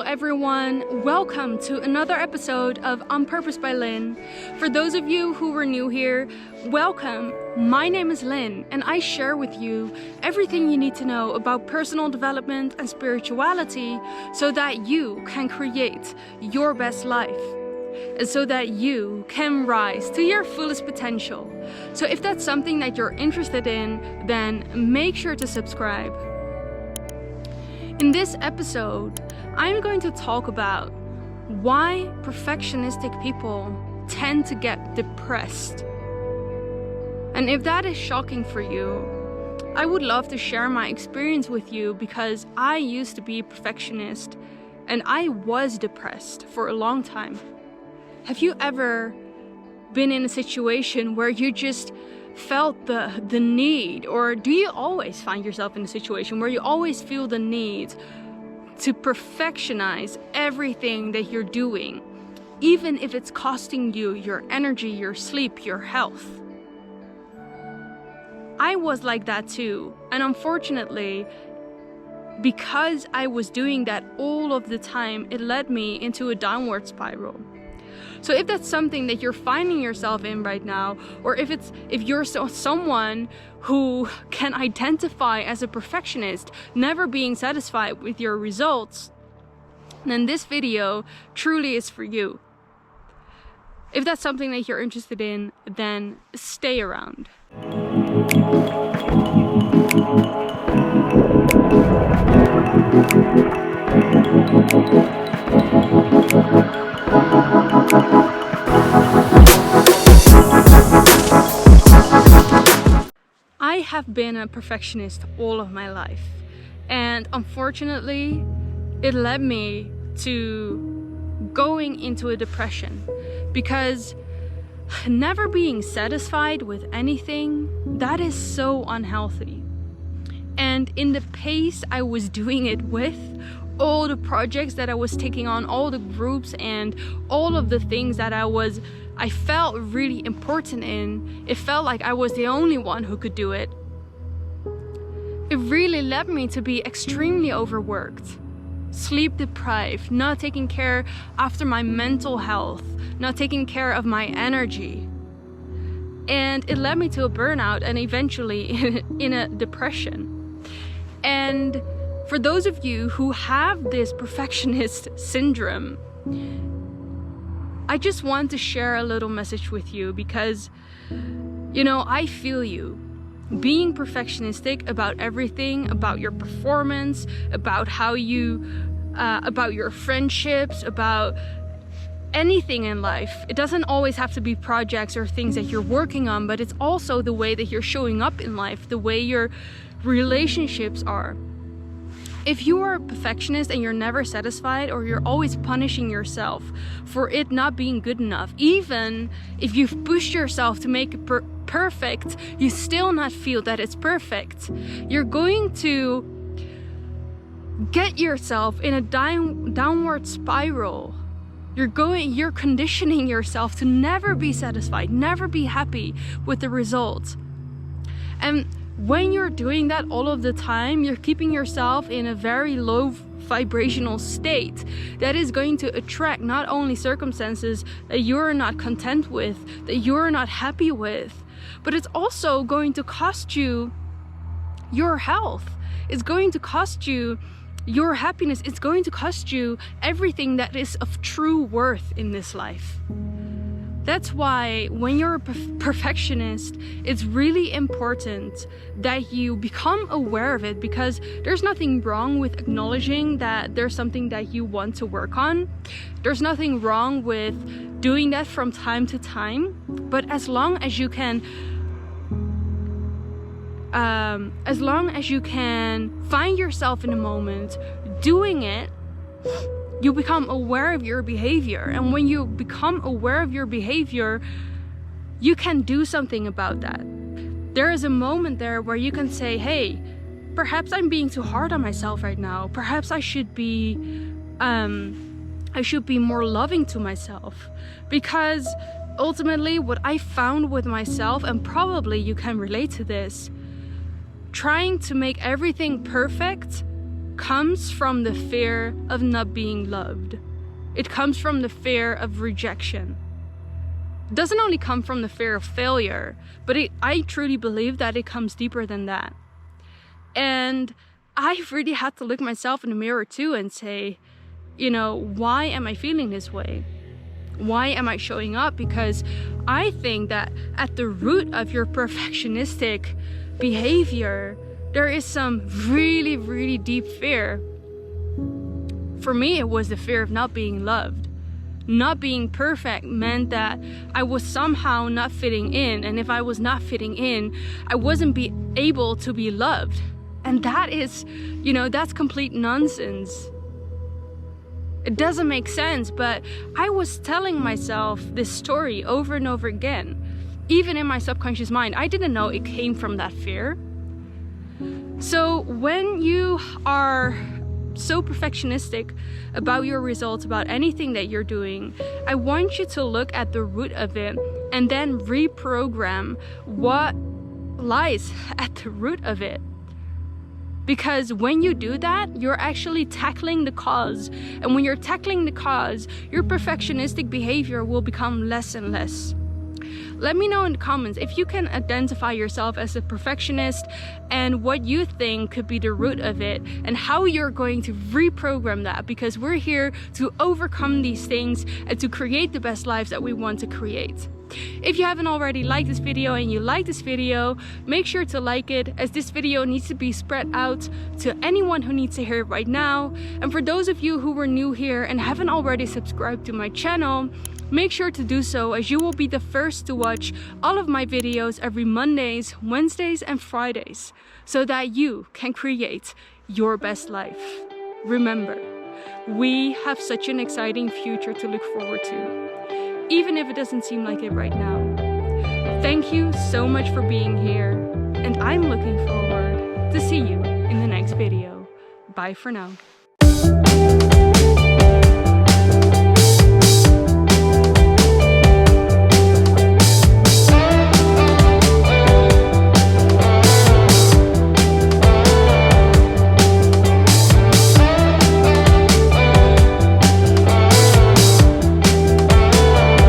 Everyone, welcome to another episode of On Purpose by Lynn. For those of you who were new here, welcome. My name is Lynn and I share with you everything you need to know about personal development and spirituality so that you can create your best life and so that you can rise to your fullest potential. So if that's something that you're interested in, then make sure to subscribe. In this episode, I'm going to talk about why perfectionistic people tend to get depressed. And if that is shocking for you, I would love to share my experience with you because I used to be a perfectionist and I was depressed for a long time. Have you ever been in a situation where you just felt the need, or do you always find yourself in a situation where you always feel the need to perfectionize everything that you're doing, even if it's costing you your energy, your sleep, your health? I was like that too, and unfortunately, because I was doing that all of the time, it led me into a downward spiral. So if that's something that you're finding yourself in right now, or if you're someone who can identify as a perfectionist, never being satisfied with your results, then this video truly is for you. If that's something that you're interested in, then stay around. I have been a perfectionist all of my life, and unfortunately it led me to going into a depression because never being satisfied with anything, that is so unhealthy. And in the pace I was doing it with, all the projects that I was taking on, all the groups and all of the things that I felt really important in, it felt like I was the only one who could do it. It really led me to be extremely overworked, sleep deprived, not taking care after my mental health, not taking care of my energy. And it led me to a burnout and eventually in a depression. And for those of you who have this perfectionist syndrome, I just want to share a little message with you because, I feel you. Being perfectionistic about everything, about your performance, about how about your friendships, about anything in life. It doesn't always have to be projects or things that you're working on, but it's also the way that you're showing up in life, the way your relationships are. If you are a perfectionist and you're never satisfied, or you're always punishing yourself for it not being good enough, even if you've pushed yourself to make it perfect, you still not feel that it's perfect, you're going to get yourself in a downward spiral. You're conditioning yourself to never be satisfied, never be happy with the results. And when you're doing that all of the time, you're keeping yourself in a very low vibrational state that is going to attract not only circumstances that you're not content with, that you're not happy with, but it's also going to cost you your health. It's going to cost you your happiness. It's going to cost you everything that is of true worth in this life. That's why when you're a perfectionist, it's really important that you become aware of it, because there's nothing wrong with acknowledging that there's something that you want to work on. There's nothing wrong with doing that from time to time, but as long as you can find yourself in a moment doing it, you become aware of your behavior. And when you become aware of your behavior, you can do something about that. There is a moment there where you can say, hey, perhaps I'm being too hard on myself right now. Perhaps I should be more loving to myself. Because ultimately what I found with myself, and probably you can relate to this, trying to make everything perfect comes from the fear of not being loved. It comes from the fear of rejection. It doesn't only come from the fear of failure, but I truly believe that it comes deeper than that. And I really had to look myself in the mirror too and say, you know, why am I feeling this way? Why am I showing up? Because I think that at the root of your perfectionistic behavior, there is some really, really deep fear. For me, it was the fear of not being loved. Not being perfect meant that I was somehow not fitting in, and if I was not fitting in, I wasn't able to be loved. And that is, you know, that's complete nonsense. It doesn't make sense, but I was telling myself this story over and over again. Even in my subconscious mind, I didn't know it came from that fear. So when you are so perfectionistic about your results, about anything that you're doing, I want you to look at the root of it and then reprogram what lies at the root of it. Because when you do that, you're actually tackling the cause. And when you're tackling the cause, your perfectionistic behavior will become less and less. Let me know in the comments if you can identify yourself as a perfectionist and what you think could be the root of it and how you're going to reprogram that, because we're here to overcome these things and to create the best lives that we want to create. If you haven't already liked this video and you like this video, make sure to like it, as this video needs to be spread out to anyone who needs to hear it right now. And for those of you who were new here and haven't already subscribed to my channel, make sure to do so, as you will be the first to watch all of my videos every Mondays, Wednesdays and Fridays, so that you can create your best life. Remember, we have such an exciting future to look forward to, even if it doesn't seem like it right now. Thank you so much for being here, and I'm looking forward to see you in the next video. Bye for now.